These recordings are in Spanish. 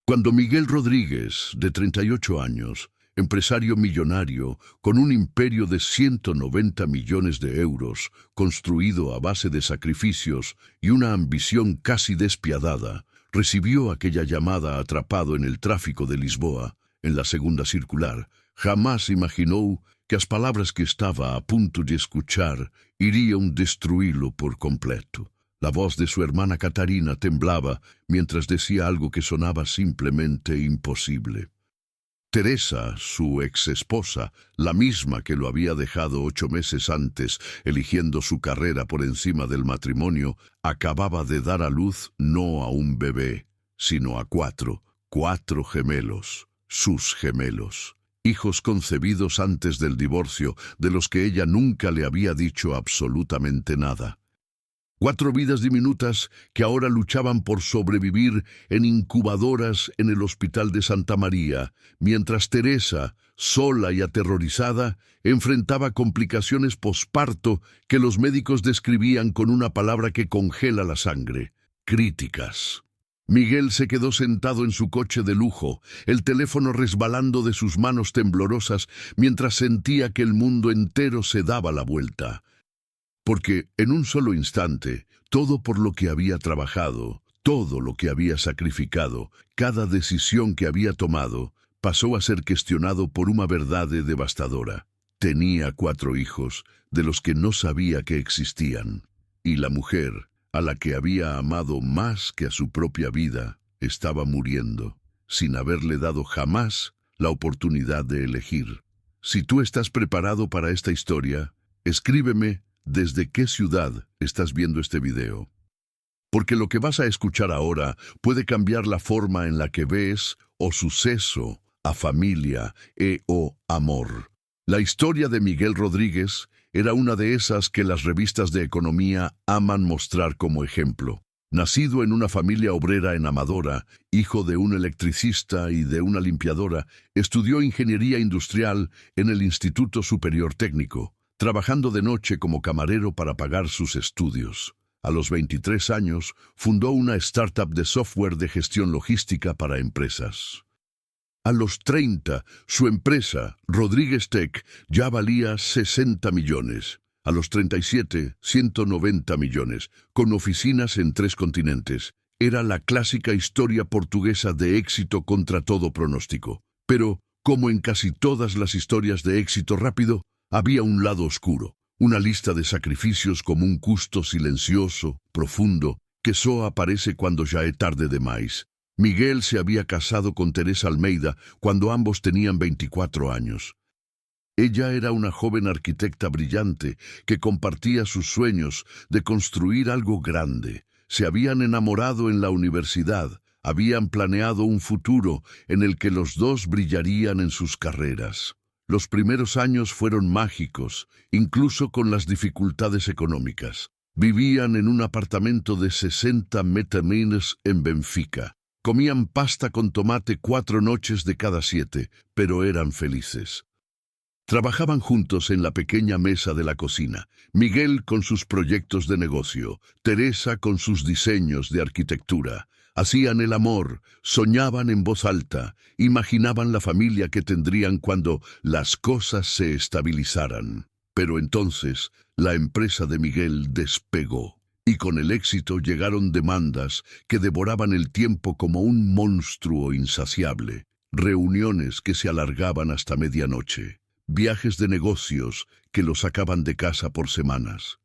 Cuando Miguel Rodríguez, de 38 años, empresario millonario, con un imperio de 190 millones de euros, construido a base de sacrificios y una ambición casi despiadada, recibió aquella llamada atrapado en el tráfico de Lisboa, en la segunda circular, jamás imaginó que as palabras que estaba a punto de escuchar irían destruirlo por completo. La voz de su hermana Catarina temblaba mientras decía algo que sonaba simplemente imposible. Teresa, su ex esposa, la misma que lo había dejado 8 meses antes, eligiendo su carrera por encima del matrimonio, acababa de dar a luz no a un bebé, sino a cuatro gemelos, sus gemelos. Hijos concebidos antes del divorcio, de los que ella nunca le había dicho absolutamente nada. 4 vidas diminutas que ahora luchaban por sobrevivir en incubadoras en el Hospital de Santa María, mientras Teresa, sola y aterrorizada, enfrentaba complicaciones posparto que los médicos describían con una palabra que congela la sangre: críticas. Miguel se quedó sentado en su coche de lujo, el teléfono resbalando de sus manos temblorosas mientras sentía que el mundo entero se daba la vuelta. Porque en un solo instante, todo por lo que había trabajado, todo lo que había sacrificado, cada decisión que había tomado, pasó a ser cuestionado por una verdad devastadora. Tenía 4 hijos, de los que no sabía que existían, y la mujer, a la que había amado más que a su propia vida, estaba muriendo, sin haberle dado jamás la oportunidad de elegir. Si tú estás preparado para esta historia, escríbeme desde qué ciudad estás viendo este video. Porque lo que vas a escuchar ahora puede cambiar la forma en la que ves o suceso a familia o amor. La historia de Miguel Rodríguez era una de esas que las revistas de economía aman mostrar como ejemplo. Nacido en una familia obrera en Amadora, hijo de un electricista y de una limpiadora, estudió ingeniería industrial en el Instituto Superior Técnico, trabajando de noche como camarero para pagar sus estudios. A los 23 años, fundó una startup de software de gestión logística para empresas. A los 30, su empresa, Rodríguez Tech, ya valía 60 millones. A los 37, 190 millones, con oficinas en 3 continentes. Era la clásica historia portuguesa de éxito contra todo pronóstico. Pero, como en casi todas las historias de éxito rápido, había un lado oscuro, una lista de sacrificios como un custo silencioso, profundo, que solo aparece cuando ya es tarde demais. Miguel se había casado con Teresa Almeida cuando ambos tenían 24 años. Ella era una joven arquitecta brillante que compartía sus sueños de construir algo grande. Se habían enamorado en la universidad, habían planeado un futuro en el que los dos brillarían en sus carreras. Los primeros años fueron mágicos, incluso con las dificultades económicas. Vivían en un apartamento de 60 metros en Benfica. Comían pasta con tomate 4 noches de cada 7, pero eran felices. Trabajaban juntos en la pequeña mesa de la cocina, Miguel con sus proyectos de negocio, Teresa con sus diseños de arquitectura. Hacían el amor, soñaban en voz alta, imaginaban la familia que tendrían cuando las cosas se estabilizaran. Pero entonces, la empresa de Miguel despegó. Y con el éxito llegaron demandas que devoraban el tiempo como un monstruo insaciable, reuniones que se alargaban hasta medianoche, viajes de negocios que los sacaban de casa por semanas,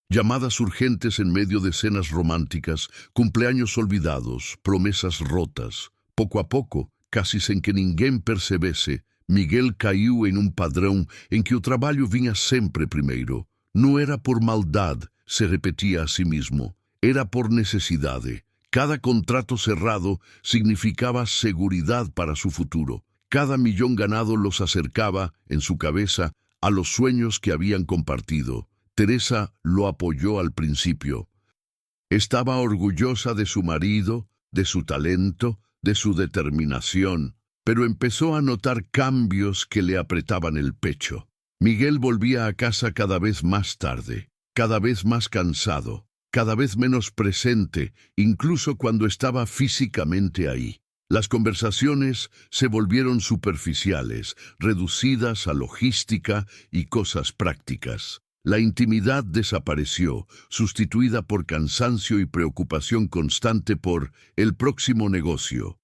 llamadas urgentes en medio de cenas románticas, cumpleaños olvidados, promesas rotas. Poco a poco, casi sin que ninguém percebesse, Miguel caiu en un padrón en que o trabalho vinha sempre primeiro. No era por maldad, se repetía a sí mismo, era por necesidade. Cada contrato cerrado significaba seguridad para su futuro. Cada millón ganado los acercaba, en su cabeza, a los sueños que habían compartido. Teresa lo apoyó al principio. Estaba orgullosa de su marido, de su talento, de su determinación, pero empezó a notar cambios que le apretaban el pecho. Miguel volvía a casa cada vez más tarde, cada vez más cansado, cada vez menos presente, incluso cuando estaba físicamente ahí. Las conversaciones se volvieron superficiales, reducidas a logística y cosas prácticas. La intimidad desapareció, sustituida por cansancio y preocupación constante por el próximo negocio.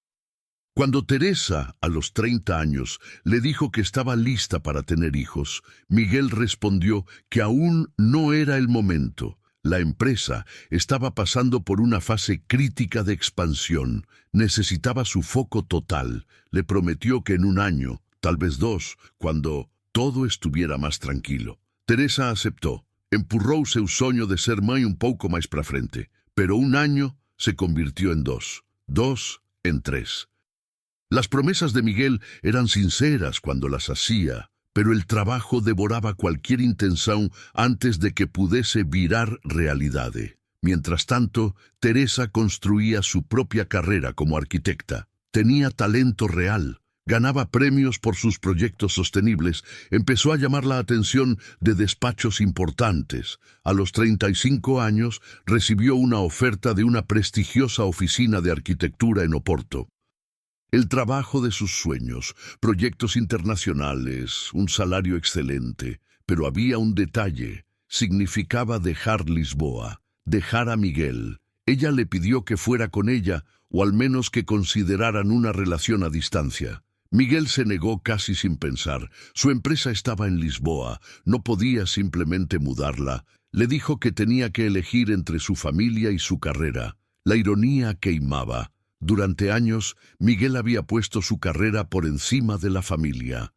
Cuando Teresa, a los 30 años, le dijo que estaba lista para tener hijos, Miguel respondió que aún no era el momento. La empresa estaba pasando por una fase crítica de expansión. Necesitaba su foco total. Le prometió que en un año, tal vez 2, cuando todo estuviera más tranquilo. Teresa aceptó. Empurró seu sonho de ser mãe un pouco mais para frente. Pero un año se convirtió en 2. 2 en 3. Las promesas de Miguel eran sinceras cuando las hacía, pero el trabajo devoraba cualquier intención antes de que pudiese virar realidade. Mientras tanto, Teresa construía su propia carrera como arquitecta. Tenía talento real, ganaba premios por sus proyectos sostenibles, empezó a llamar la atención de despachos importantes. A los 35 años recibió una oferta de una prestigiosa oficina de arquitectura en Oporto. El trabajo de sus sueños, proyectos internacionales, un salario excelente, pero había un detalle. Significaba dejar Lisboa, dejar a Miguel. Ella le pidió que fuera con ella, o al menos que consideraran una relación a distancia. Miguel se negó casi sin pensar. Su empresa estaba en Lisboa, no podía simplemente mudarla. Le dijo que tenía que elegir entre su familia y su carrera. La ironía queimaba. Durante años, Miguel había puesto su carrera por encima de la familia.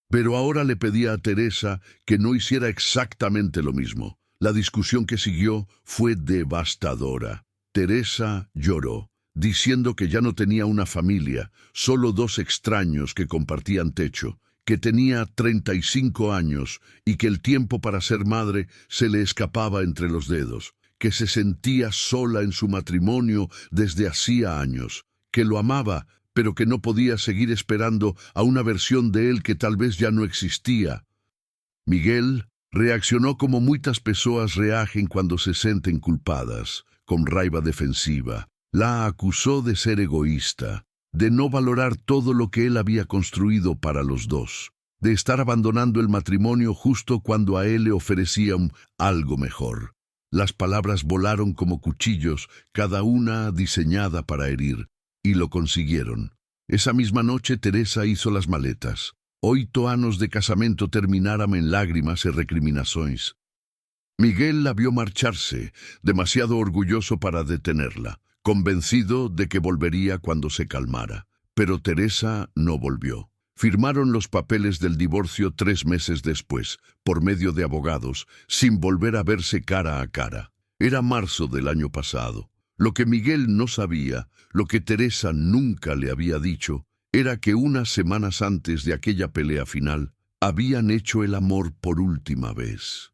Pero ahora le pedía a Teresa que no hiciera exactamente lo mismo. La discusión que siguió fue devastadora. Teresa lloró, diciendo que ya no tenía una familia, solo 2 extraños que compartían techo, que tenía 35 años y que el tiempo para ser madre se le escapaba entre los dedos, que se sentía sola en su matrimonio desde hacía años, que lo amaba, pero que no podía seguir esperando a una versión de él que tal vez ya no existía. Miguel reaccionó como muchas personas reagen cuando se sienten culpadas, con raiva defensiva. La acusó de ser egoísta, de no valorar todo lo que él había construido para los dos, de estar abandonando el matrimonio justo cuando a él le ofrecían algo mejor. Las palabras volaron como cuchillos, cada una diseñada para herir, y lo consiguieron. Esa misma noche Teresa hizo las maletas. 8 años de casamento terminaron en lágrimas y recriminaciones. Miguel la vio marcharse, demasiado orgulloso para detenerla, convencido de que volvería cuando se calmara. Pero Teresa no volvió. Firmaron los papeles del divorcio 3 meses después, por medio de abogados, sin volver a verse cara a cara. Era marzo del año pasado. Lo que Miguel no sabía, lo que Teresa nunca le había dicho, era que unas semanas antes de aquella pelea final, habían hecho el amor por última vez.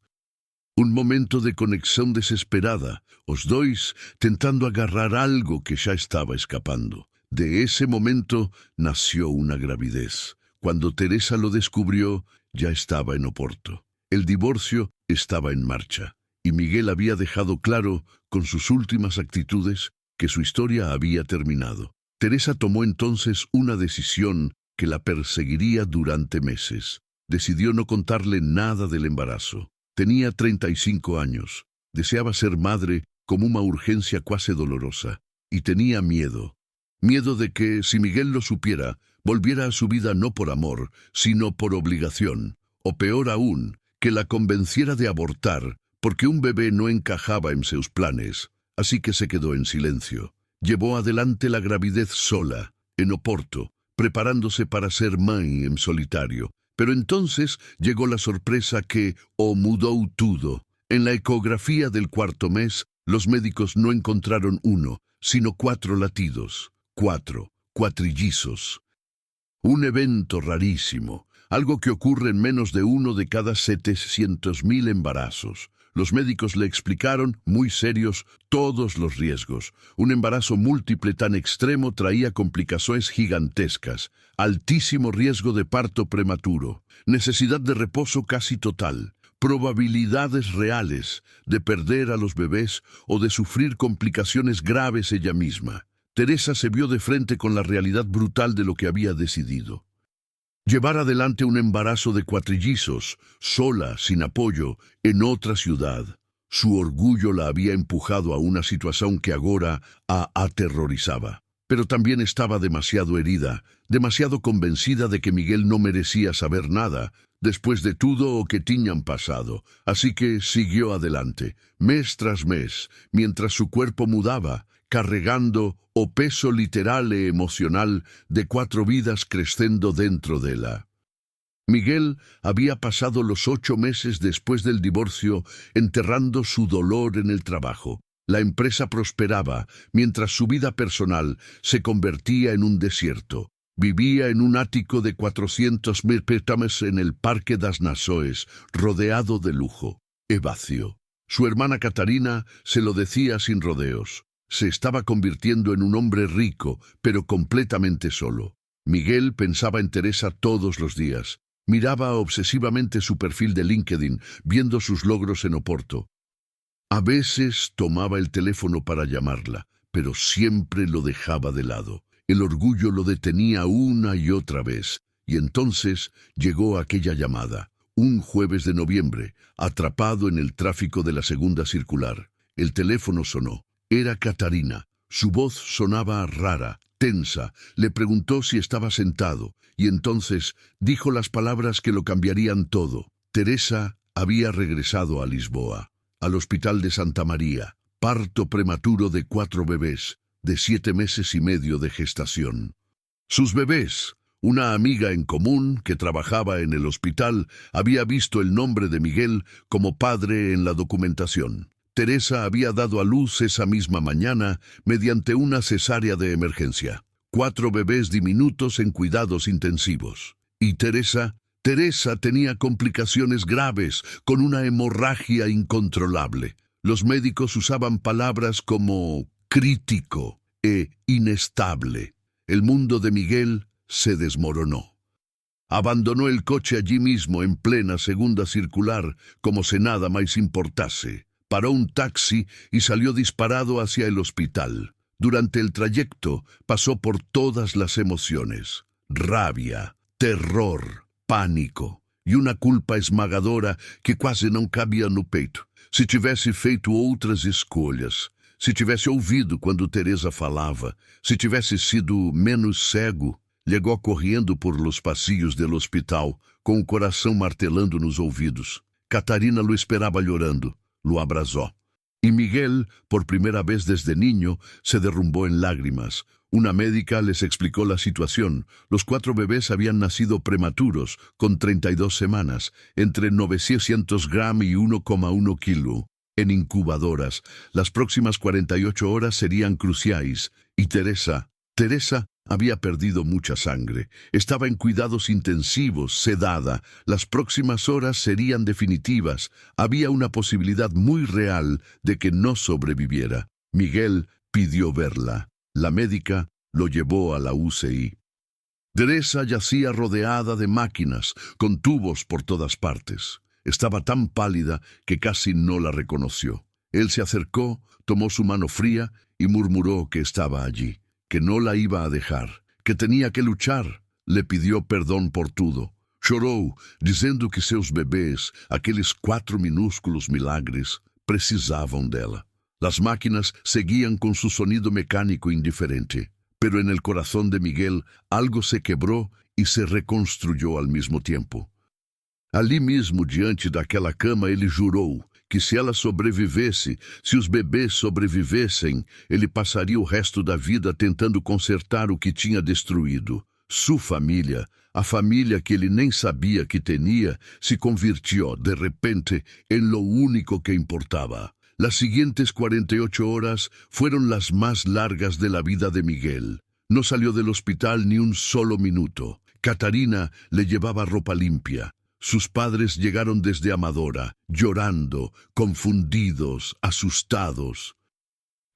Un momento de conexión desesperada, os dois tentando agarrar algo que ya estaba escapando. De ese momento nació una gravidez. Cuando Teresa lo descubrió, ya estaba en Oporto. El divorcio estaba en marcha, y Miguel había dejado claro, con sus últimas actitudes, que su historia había terminado. Teresa tomó entonces una decisión que la perseguiría durante meses. Decidió no contarle nada del embarazo. Tenía 35 años. Deseaba ser madre como una urgencia cuasi dolorosa, y tenía miedo. Miedo de que, si Miguel lo supiera, volviera a su vida no por amor, sino por obligación, o peor aún, que la convenciera de abortar, porque un bebé no encajaba en sus planes, así que se quedó en silencio. Llevó adelante la gravidez sola, en Oporto, preparándose para ser mãe en solitario. Pero entonces llegó la sorpresa que mudó todo. En la ecografía del 4º mes, los médicos no encontraron 1, sino 4 latidos. 4 cuatrillizos. Un evento rarísimo, algo que ocurre en menos de 1 de cada 700.000 embarazos. Los médicos le explicaron, muy serios, todos los riesgos. Un embarazo múltiple tan extremo traía complicaciones gigantescas, altísimo riesgo de parto prematuro, necesidad de reposo casi total, probabilidades reales de perder a los bebés o de sufrir complicaciones graves ella misma. Teresa se vio de frente con la realidad brutal de lo que había decidido. Llevar adelante un embarazo de cuatrillizos, sola, sin apoyo, en otra ciudad. Su orgullo la había empujado a una situación que ahora a aterrorizaba. Pero también estaba demasiado herida, demasiado convencida de que Miguel no merecía saber nada, después de todo o que tiñan pasado. Así que siguió adelante, mes tras mes, mientras su cuerpo mudaba, cargando o peso literal e emocional de 4 vidas creciendo dentro de la. Miguel había pasado los 8 meses después del divorcio enterrando su dolor en el trabajo. La empresa prosperaba, mientras su vida personal se convertía en un desierto. Vivía en un ático de 400.000 pétames en el Parque das Nações, rodeado de lujo, vacío. Su hermana Catarina se lo decía sin rodeos. Se estaba convirtiendo en un hombre rico, pero completamente solo. Miguel pensaba en Teresa todos los días. Miraba obsesivamente su perfil de LinkedIn, viendo sus logros en Oporto. A veces tomaba el teléfono para llamarla, pero siempre lo dejaba de lado. El orgullo lo detenía una y otra vez, y entonces llegó aquella llamada, un jueves de noviembre, atrapado en el tráfico de la segunda circular. El teléfono sonó. Era Catarina. Su voz sonaba rara, tensa. Le preguntó si estaba sentado, y entonces dijo las palabras que lo cambiarían todo. Teresa había regresado a Lisboa, al Hospital de Santa María, parto prematuro de 4 bebés, de 7 meses y medio de gestación. Sus bebés, una amiga en común que trabajaba en el hospital, había visto el nombre de Miguel como padre en la documentación. Teresa había dado a luz esa misma mañana mediante una cesárea de emergencia. 4 bebés diminutos en cuidados intensivos. Y Teresa tenía complicaciones graves, con una hemorragia incontrolable. Los médicos usaban palabras como crítico e inestable. El mundo de Miguel se desmoronó. Abandonó el coche allí mismo en plena segunda circular, como si nada más importase. Paró un taxi y salió disparado hacia el hospital. Durante el trayecto pasó por todas las emociones: rabia, terror, pánico e uma culpa esmagadora que quase não cabia no peito. Se tivesse feito outras escolhas, se tivesse ouvido quando Teresa falava, se tivesse sido menos cego, llegó correndo por los pasillos del hospital, com o coração martelando nos ouvidos. Catarina lo esperaba llorando, lo abrazó. Y Miguel, por primera vez desde niño, se derrumbó en lágrimas. Una médica les explicó la situación. Los 4 bebés habían nacido prematuros, con 32 semanas, entre 900 gramos y 1,1 kilo. En incubadoras, las próximas 48 horas serían cruciales. Y Teresa había perdido mucha sangre. Estaba en cuidados intensivos, sedada. Las próximas horas serían definitivas. Había una posibilidad muy real de que no sobreviviera. Miguel pidió verla. La médica lo llevó a la UCI. Teresa yacía rodeada de máquinas, con tubos por todas partes. Estaba tan pálida que casi no la reconoció. Él se acercó, tomó su mano fría y murmuró que estaba allí, que no la iba a dejar, que tenía que luchar. Le pidió perdón por todo. Chorou, dizendo que seus bebês, aqueles 4 minúsculos milagres, precisavam dela. Las máquinas seguían con su sonido mecánico indiferente, pero en el corazón de Miguel algo se quebró y se reconstruyó al mismo tiempo. Ali mesmo, diante daquela cama, ele jurou que se ela sobrevivesse, se os bebês sobrevivessem, ele passaria o resto da vida tentando consertar o que tinha destruído. Sua família, a família que ele nem sabia que tinha, se convirtió de repente en lo único que importaba. Las siguientes 48 horas fueron las más largas de la vida de Miguel. No salió del hospital ni un solo minuto. Catarina le llevaba ropa limpia. Sus padres llegaron desde Amadora, llorando, confundidos, asustados.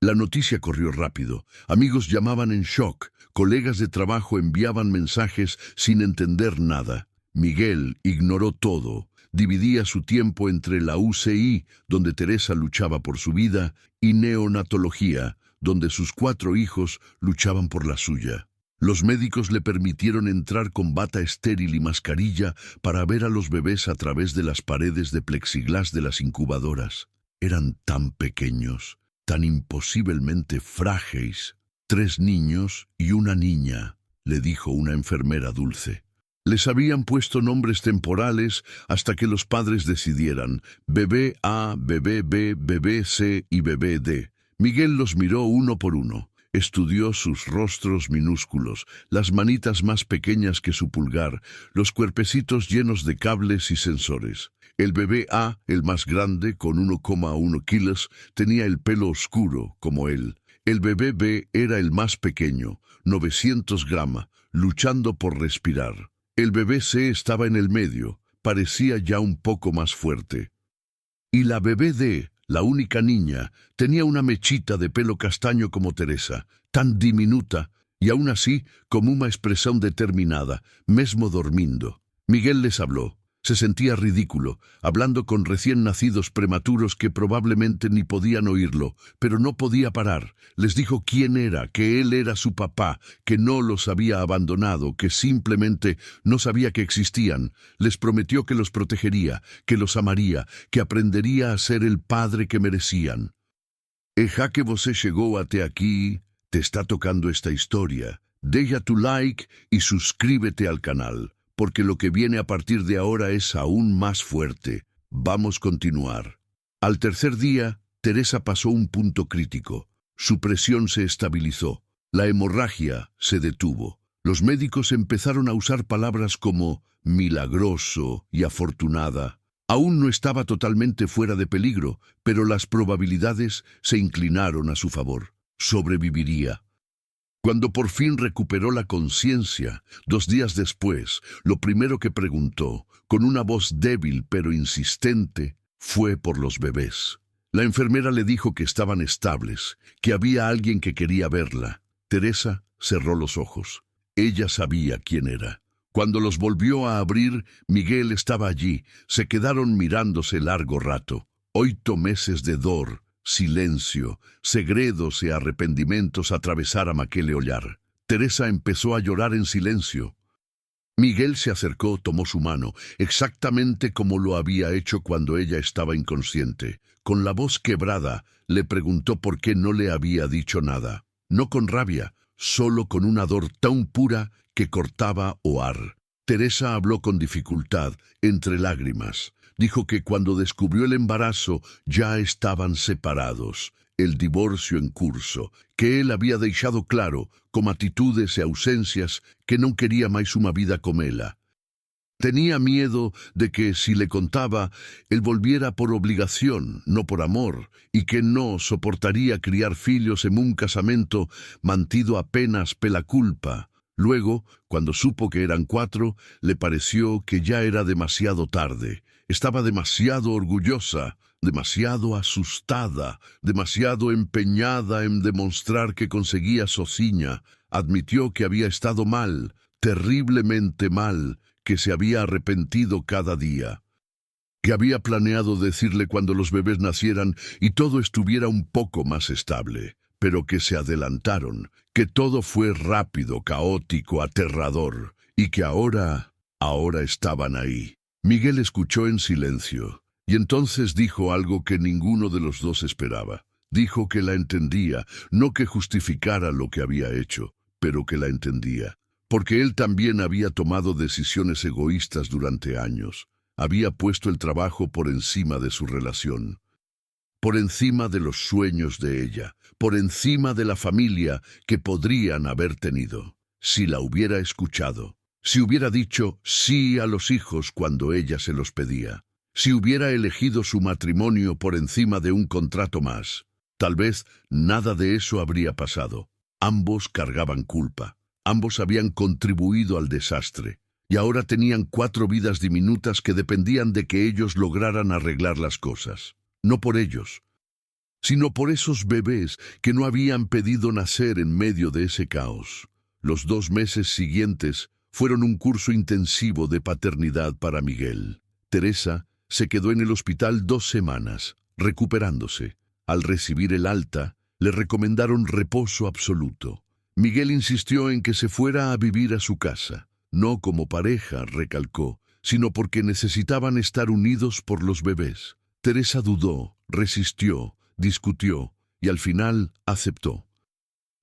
La noticia corrió rápido. Amigos llamaban en shock. Colegas de trabajo enviaban mensajes sin entender nada. Miguel ignoró todo. Dividía su tiempo entre la UCI, donde Teresa luchaba por su vida, y neonatología, donde sus 4 hijos luchaban por la suya. Los médicos le permitieron entrar con bata estéril y mascarilla para ver a los bebés a través de las paredes de plexiglás de las incubadoras. Eran tan pequeños, tan imposiblemente frágiles. 3 niños y una niña, le dijo una enfermera dulce. Les habían puesto nombres temporales hasta que los padres decidieran: bebé A, bebé B, bebé C y bebé D. Miguel los miró uno por uno. Estudió sus rostros minúsculos, las manitas más pequeñas que su pulgar, los cuerpecitos llenos de cables y sensores. El bebé A, el más grande, con 1,1 kilos, tenía el pelo oscuro, como él. El bebé B era el más pequeño, 900 gramos, luchando por respirar. El bebé C estaba en el medio, parecía ya un poco más fuerte. Y la bebé D, la única niña, tenía una mechita de pelo castaño como Teresa, tan diminuta, y aún así como una expresión determinada, mesmo dormindo. Miguel les habló. Se sentía ridículo, hablando con recién nacidos prematuros que probablemente ni podían oírlo, pero no podía parar. Les dijo quién era, que él era su papá, que no los había abandonado, que simplemente no sabía que existían. Les prometió que los protegería, que los amaría, que aprendería a ser el padre que merecían. Ja que você llegó até aquí, te está tocando esta historia. Deja tu like y suscríbete al canal, porque lo que viene a partir de ahora es aún más fuerte. Vamos a continuar. Al tercer día, Teresa pasó un punto crítico. Su presión se estabilizó. La hemorragia se detuvo. Los médicos empezaron a usar palabras como milagroso y afortunada. Aún no estaba totalmente fuera de peligro, pero las probabilidades se inclinaron a su favor. Sobreviviría. Cuando por fin recuperó la conciencia, 2 días después, lo primero que preguntó, con una voz débil pero insistente, fue por los bebés. La enfermera le dijo que estaban estables, que había alguien que quería verla. Teresa cerró los ojos. Ella sabía quién era. Cuando los volvió a abrir, Miguel estaba allí. Se quedaron mirándose largo rato. 8 meses de dor, silencio, segredos y arrepentimientos atravesaron aquel ollar. Teresa empezó a llorar en silencio. Miguel se acercó, tomó su mano, exactamente como lo había hecho cuando ella estaba inconsciente. Con la voz quebrada, le preguntó por qué no le había dicho nada. No con rabia, solo con una dor tan pura que cortaba oar. Teresa habló con dificultad, entre lágrimas. Dijo que cuando descubrió el embarazo ya estaban separados, el divorcio en curso, que él había dejado claro, con actitudes y ausencias, que no quería más una vida como ella. Tenía miedo de que, si le contaba, él volviera por obligación, no por amor, y que no soportaría criar filhos en un casamento mantido apenas pela culpa. Luego, cuando supo que eran 4, le pareció que ya era demasiado tarde. Estaba demasiado orgullosa, demasiado asustada, demasiado empeñada en demostrar que conseguía sociña. Admitió que había estado mal, terriblemente mal, que se había arrepentido cada día. Que había planeado decirle cuando los bebés nacieran y todo estuviera un poco más estable, pero que se adelantaron, que todo fue rápido, caótico, aterrador, y que ahora estaban ahí. Miguel escuchó en silencio, y entonces dijo algo que ninguno de los dos esperaba. Dijo que la entendía, no que justificara lo que había hecho, pero que la entendía, porque él también había tomado decisiones egoístas durante años. Había puesto el trabajo por encima de su relación, por encima de los sueños de ella, por encima de la familia que podrían haber tenido. Si la hubiera escuchado, si hubiera dicho sí a los hijos cuando ella se los pedía, si hubiera elegido su matrimonio por encima de un contrato más, tal vez nada de eso habría pasado. Ambos cargaban culpa, ambos habían contribuido al desastre, y ahora tenían 4 vidas diminutas que dependían de que ellos lograran arreglar las cosas. No por ellos, sino por esos bebés que no habían pedido nacer en medio de ese caos. Los 2 meses siguientes fueron un curso intensivo de paternidad para Miguel. Teresa se quedó en el hospital 2 semanas, recuperándose. Al recibir el alta, Le recomendaron reposo absoluto. Miguel insistió en que se fuera a vivir a su casa, no como pareja, recalcó, sino porque necesitaban estar unidos por los bebés. Teresa dudó, resistió, discutió y al final aceptó.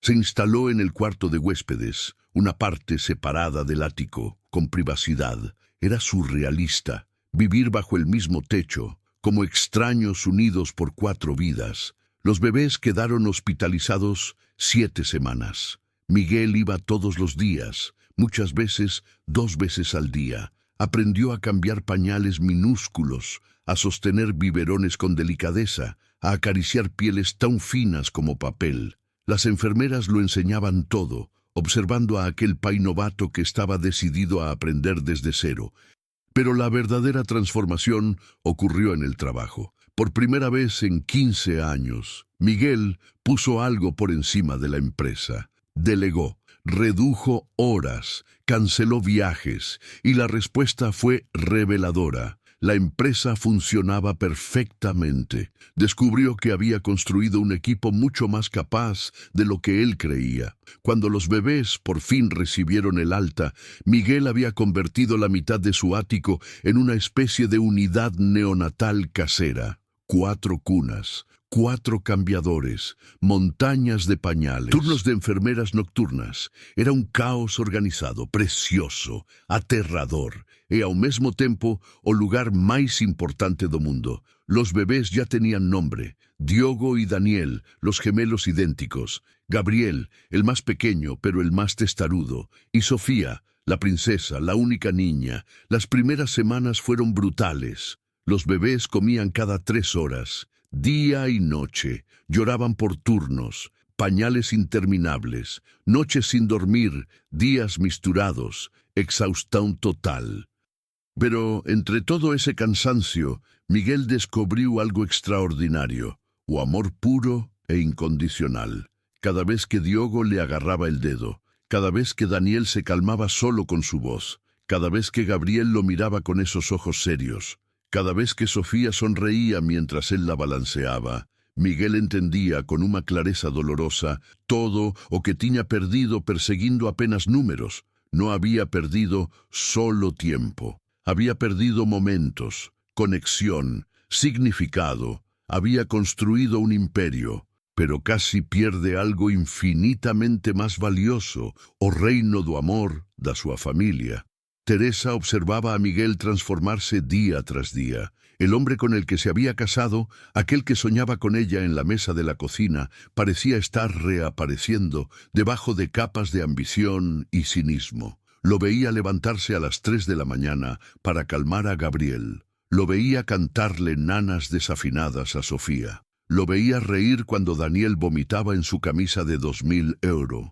Se instaló en el cuarto de huéspedes, una parte separada del ático, con privacidad. Era surrealista, vivir bajo el mismo techo, como extraños unidos por 4 vidas. Los bebés quedaron hospitalizados 7 semanas. Miguel iba todos los días, muchas veces 2 veces al día. Aprendió a cambiar pañales minúsculos, a sostener biberones con delicadeza, a acariciar pieles tan finas como papel. Las enfermeras lo enseñaban todo, observando a aquel pai novato que estaba decidido a aprender desde cero. Pero la verdadera transformación ocurrió en el trabajo. Por primera vez en 15 años, Miguel puso algo por encima de la empresa. Delegó, redujo horas, canceló viajes y la respuesta fue reveladora. La empresa funcionaba perfectamente. Descubrió que había construido un equipo mucho más capaz de lo que él creía. Cuando los bebés por fin recibieron el alta, Miguel había convertido la mitad de su ático en una especie de unidad neonatal casera. 4 cunas, 4 cambiadores, montañas de pañales, turnos de enfermeras nocturnas. Era un caos organizado, precioso, aterrador, e ao mesmo tempo o lugar máis importante do mundo. Los bebés ya tenían nombre: Diogo y Daniel, los gemelos idénticos; Gabriel, el más pequeño pero el más testarudo; y Sofía, la princesa, la única niña. Las primeras semanas fueron brutales. Los bebés comían cada 3 horas, día y noche, lloraban por turnos, pañales interminables, noches sin dormir, días misturados, exhaustón total. Pero entre todo ese cansancio, Miguel descubrió algo extraordinario: o amor puro e incondicional. Cada vez que Diogo le agarraba el dedo, cada vez que Daniel se calmaba solo con su voz, cada vez que Gabriel lo miraba con esos ojos serios, cada vez que Sofía sonreía mientras él la balanceaba, Miguel entendía con una clareza dolorosa todo o que tiña perdido perseguindo apenas números. No había perdido solo tiempo. Había perdido momentos, conexión, significado. Había construido un imperio, pero casi pierde algo infinitamente más valioso: o reino do amor da súa familia. Teresa observaba a Miguel transformarse día tras día. El hombre con el que se había casado, aquel que soñaba con ella en la mesa de la cocina, parecía estar reapareciendo debajo de capas de ambición y cinismo. Lo veía levantarse a las 3 de la mañana para calmar a Gabriel. Lo veía cantarle nanas desafinadas a Sofía. Lo veía reír cuando Daniel vomitaba en su camisa de 2.000 euros.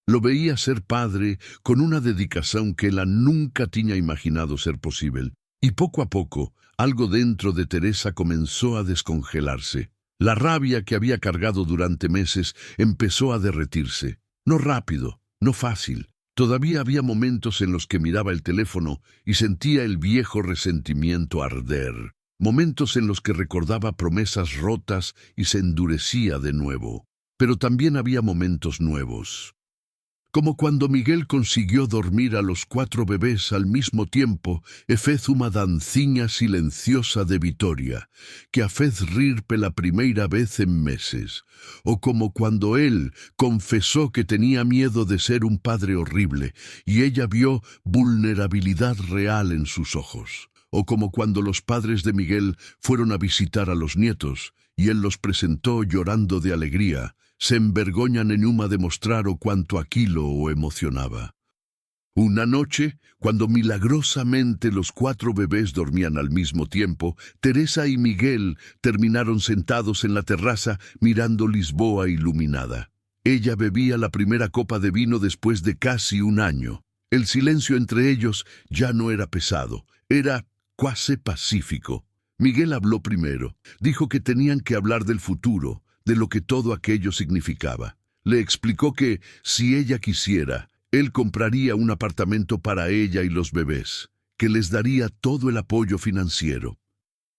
Lo veía ser padre con una dedicación que él nunca tenía imaginado ser posible. Y poco a poco, algo dentro de Teresa comenzó a descongelarse. La rabia que había cargado durante meses empezó a derretirse. No rápido, no fácil. Todavía había momentos en los que miraba el teléfono y sentía el viejo resentimiento arder. Momentos en los que recordaba promesas rotas y se endurecía de nuevo. Pero también había momentos nuevos. Como cuando Miguel consiguió dormir a los 4 bebés al mismo tiempo e fez uma danciña silenciosa de vitoria, que a fez rir pela primeira vez en meses. O como cuando él confesó que tenía miedo de ser un padre horrible y ella vio vulnerabilidad real en sus ojos. O como cuando los padres de Miguel fueron a visitar a los nietos y él los presentó llorando de alegría. Se envergoñan en uma de mostrar o cuanto aquilo o emocionaba. Una noche, cuando milagrosamente los 4 bebés dormían al mismo tiempo, Teresa y Miguel terminaron sentados en la terraza mirando Lisboa iluminada. Ella bebía la primera copa de vino después de casi un año. El silencio entre ellos ya no era pesado, era cuasi pacífico. Miguel habló primero. Dijo que tenían que hablar del futuro, de lo que todo aquello significaba. Le explicó que, si ella quisiera, él compraría un apartamento para ella y los bebés, que les daría todo el apoyo financiero,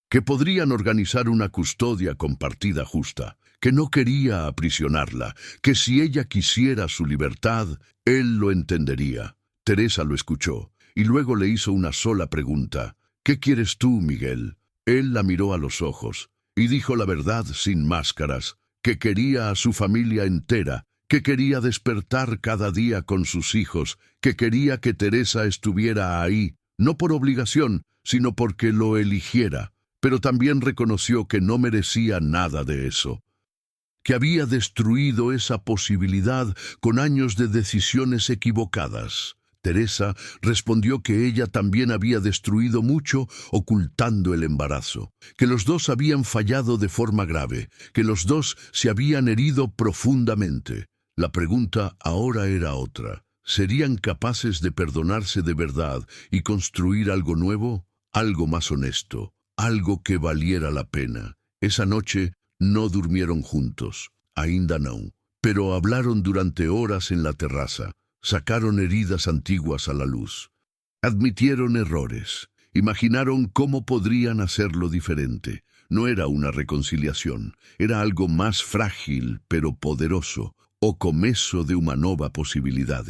que podrían organizar una custodia compartida justa, que no quería aprisionarla, que si ella quisiera su libertad, él lo entendería. Teresa lo escuchó, y luego le hizo una sola pregunta. ¿Qué quieres tú, Miguel? Él la miró a los ojos, y dijo la verdad sin máscaras, que quería a su familia entera, que quería despertar cada día con sus hijos, que quería que Teresa estuviera ahí, no por obligación, sino porque lo eligiera, pero también reconoció que no merecía nada de eso, que había destruido esa posibilidad con años de decisiones equivocadas. Teresa respondió que ella también había destruido mucho ocultando el embarazo, que los dos habían fallado de forma grave, que los dos se habían herido profundamente. La pregunta ahora era otra. ¿Serían capaces de perdonarse de verdad y construir algo nuevo? Algo más honesto, algo que valiera la pena. Esa noche no durmieron juntos, ainda no, pero hablaron durante horas en la terraza. Sacaron heridas antiguas a la luz. Admitieron errores. Imaginaron cómo podrían hacerlo diferente. No era una reconciliación, era algo más frágil pero poderoso, o comezo de una nueva posibilidad.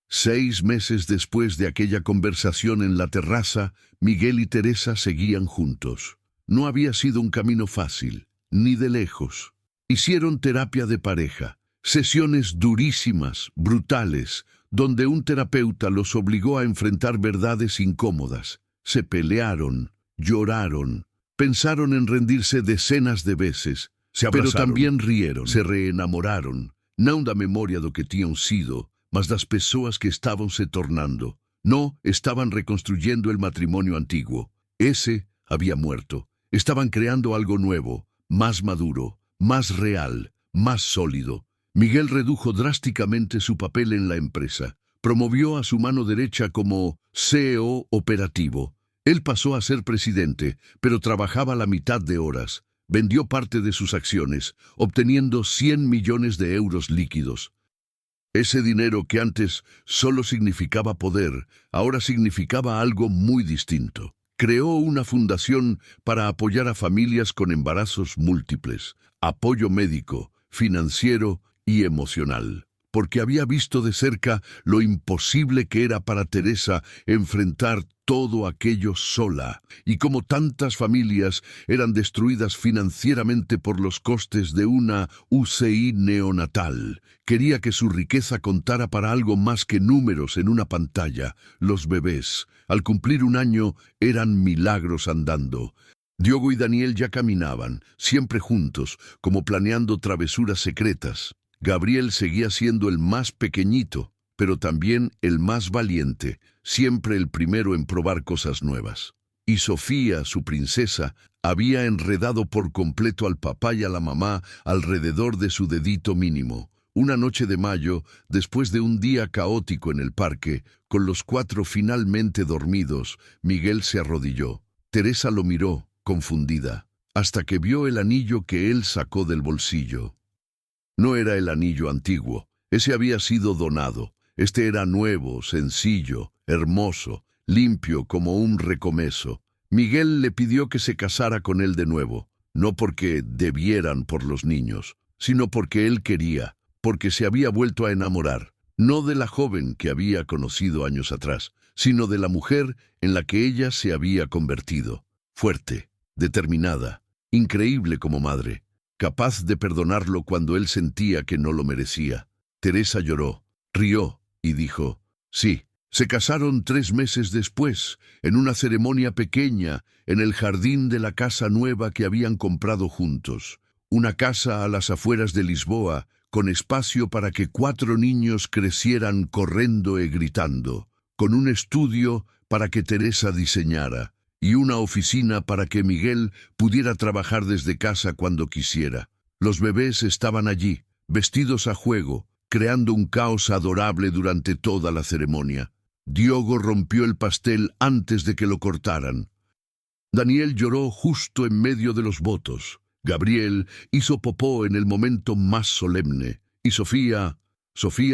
6 meses después de aquella conversación en la terraza, Miguel y Teresa seguían juntos. No había sido un camino fácil, ni de lejos. Hicieron terapia de pareja, sesiones durísimas, brutales, donde un terapeuta los obligó a enfrentar verdades incómodas. Se pelearon, lloraron, pensaron en rendirse decenas de veces, pero también rieron, se reenamoraron, non da memoria do que tinham sido, mas das pessoas que estaban se tornando. No estaban reconstruyendo el matrimonio antiguo. Ese había muerto. Estaban creando algo nuevo, más maduro, más real, más sólido. Miguel redujo drásticamente su papel en la empresa. Promovió a su mano derecha como CEO operativo. Él pasó a ser presidente, pero trabajaba la mitad de horas. Vendió parte de sus acciones, obteniendo 100 millones de euros líquidos. Ese dinero que antes solo significaba poder, ahora significaba algo muy distinto. Creó una fundación para apoyar a familias con embarazos múltiples, apoyo médico, financiero y emocional, porque había visto de cerca lo imposible que era para Teresa enfrentar todo aquello sola, y cómo tantas familias eran destruidas financieramente por los costes de una UCI neonatal. Quería que su riqueza contara para algo más que números en una pantalla. Los bebés, al cumplir 1 año, eran milagros andando. Diogo y Daniel ya caminaban, siempre juntos, como planeando travesuras secretas. Gabriel seguía siendo el más pequeñito, pero también el más valiente, siempre el primero en probar cosas nuevas. Y Sofía, su princesa, había enredado por completo al papá y a la mamá alrededor de su dedito mínimo. Una noche de mayo, después de un día caótico en el parque, con los 4 finalmente dormidos, Miguel se arrodilló. Teresa lo miró, confundida, hasta que vio el anillo que él sacó del bolsillo. No era el anillo antiguo, ese había sido donado. Este era nuevo, sencillo, hermoso, limpio como un recomezo. Miguel le pidió que se casara con él de nuevo, no porque debieran por los niños, sino porque él quería, porque se había vuelto a enamorar, no de la joven que había conocido años atrás, sino de la mujer en la que ella se había convertido. Fuerte, determinada, increíble como madre, capaz de perdonarlo cuando él sentía que no lo merecía. Teresa lloró, rió y dijo, sí. Se casaron 3 meses después, en una ceremonia pequeña, en el jardín de la casa nueva que habían comprado juntos. Una casa a las afueras de Lisboa, con espacio para que 4 niños crecieran correndo y gritando, con un estudio para que Teresa diseñara, y una oficina para que Miguel pudiera trabajar desde casa cuando quisiera. Los bebés estaban allí, vestidos a juego, creando un caos adorable durante toda la ceremonia. Diogo rompió el pastel antes de que lo cortaran. Daniel lloró justo en medio de los votos. Gabriel hizo popó en el momento más solemne. Y Sofía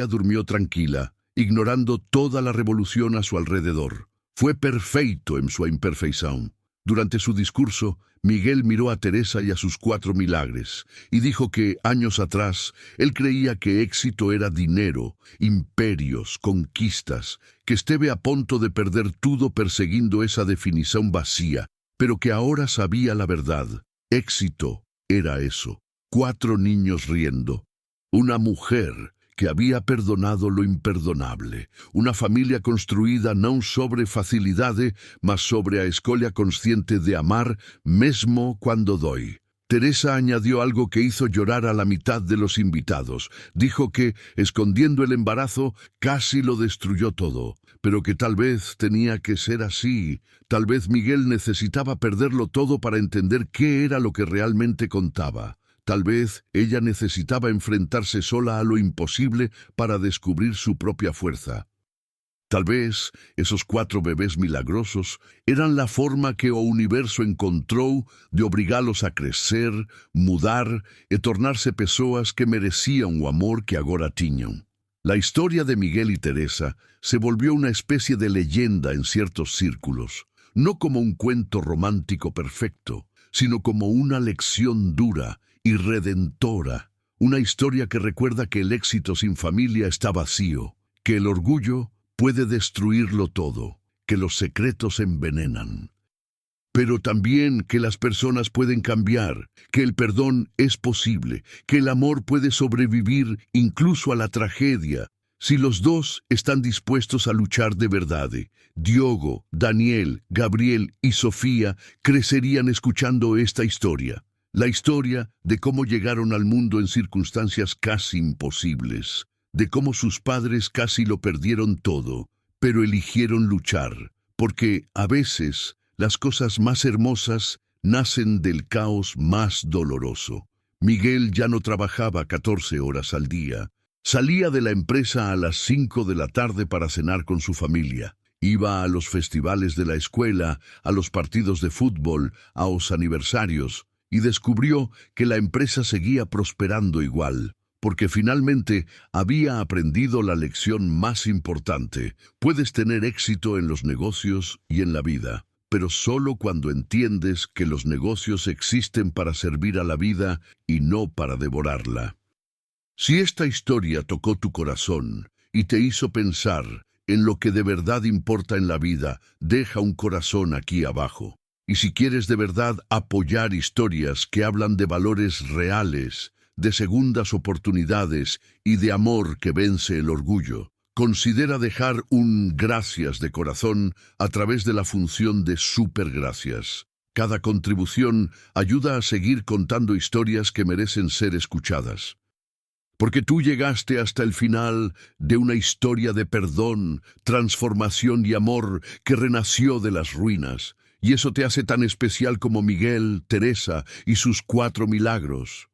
durmió tranquila, ignorando toda la revolución a su alrededor. Fue perfecto en su imperfeição. Durante su discurso, Miguel miró a Teresa y a sus 4 milagres, y dijo que, años atrás, él creía que éxito era dinero, imperios, conquistas, que esteve a punto de perder todo perseguindo esa definición vacía, pero que ahora sabía la verdad. Éxito era eso. 4 niños riendo. Una mujer que había perdonado lo imperdonable. Una familia construída non sobre facilidade, mas sobre a escolha consciente de amar, mesmo cuando dói. Teresa añadió algo que hizo llorar a la mitad de los invitados. Dijo que, escondiendo el embarazo, casi lo destruyó todo, pero que tal vez tenía que ser así. Tal vez Miguel necesitaba perderlo todo para entender qué era lo que realmente contaba. Tal vez ella necesitaba enfrentarse sola a lo imposible para descubrir su propia fuerza. Tal vez esos 4 bebés milagrosos eran la forma que o universo encontró de obrigá-los a crecer, mudar e tornar-se pessoas que merecían o amor que agora tinham. La historia de Miguel y Teresa se volvió una especie de leyenda en ciertos círculos, no como un cuento romántico perfecto, sino como una lección dura y redentora, una historia que recuerda que el éxito sin familia está vacío, que el orgullo puede destruirlo todo, que los secretos envenenan. Pero también que las personas pueden cambiar, que el perdón es posible, que el amor puede sobrevivir incluso a la tragedia, si los dos están dispuestos a luchar de verdad. Diogo, Daniel, Gabriel y Sofía crecerían escuchando esta historia. La historia de cómo llegaron al mundo en circunstancias casi imposibles, de cómo sus padres casi lo perdieron todo, pero eligieron luchar, porque a veces las cosas más hermosas nacen del caos más doloroso. Miguel ya no trabajaba 14 horas al día. Salía de la empresa a las 5 de la tarde para cenar con su familia. Iba a los festivales de la escuela, a los partidos de fútbol, a los aniversarios, y descubrió que la empresa seguía prosperando igual, porque finalmente había aprendido la lección más importante. Puedes tener éxito en los negocios y en la vida, pero solo cuando entiendes que los negocios existen para servir a la vida y no para devorarla. Si esta historia tocó tu corazón y te hizo pensar en lo que de verdad importa en la vida, deja un corazón aquí abajo. Y si quieres de verdad apoyar historias que hablan de valores reales, de segundas oportunidades y de amor que vence el orgullo, considera dejar un gracias de corazón a través de la función de supergracias. Cada contribución ayuda a seguir contando historias que merecen ser escuchadas. Porque tú llegaste hasta el final de una historia de perdón, transformación y amor que renació de las ruinas. Y eso te hace tan especial como Miguel, Teresa y sus 4 milagros.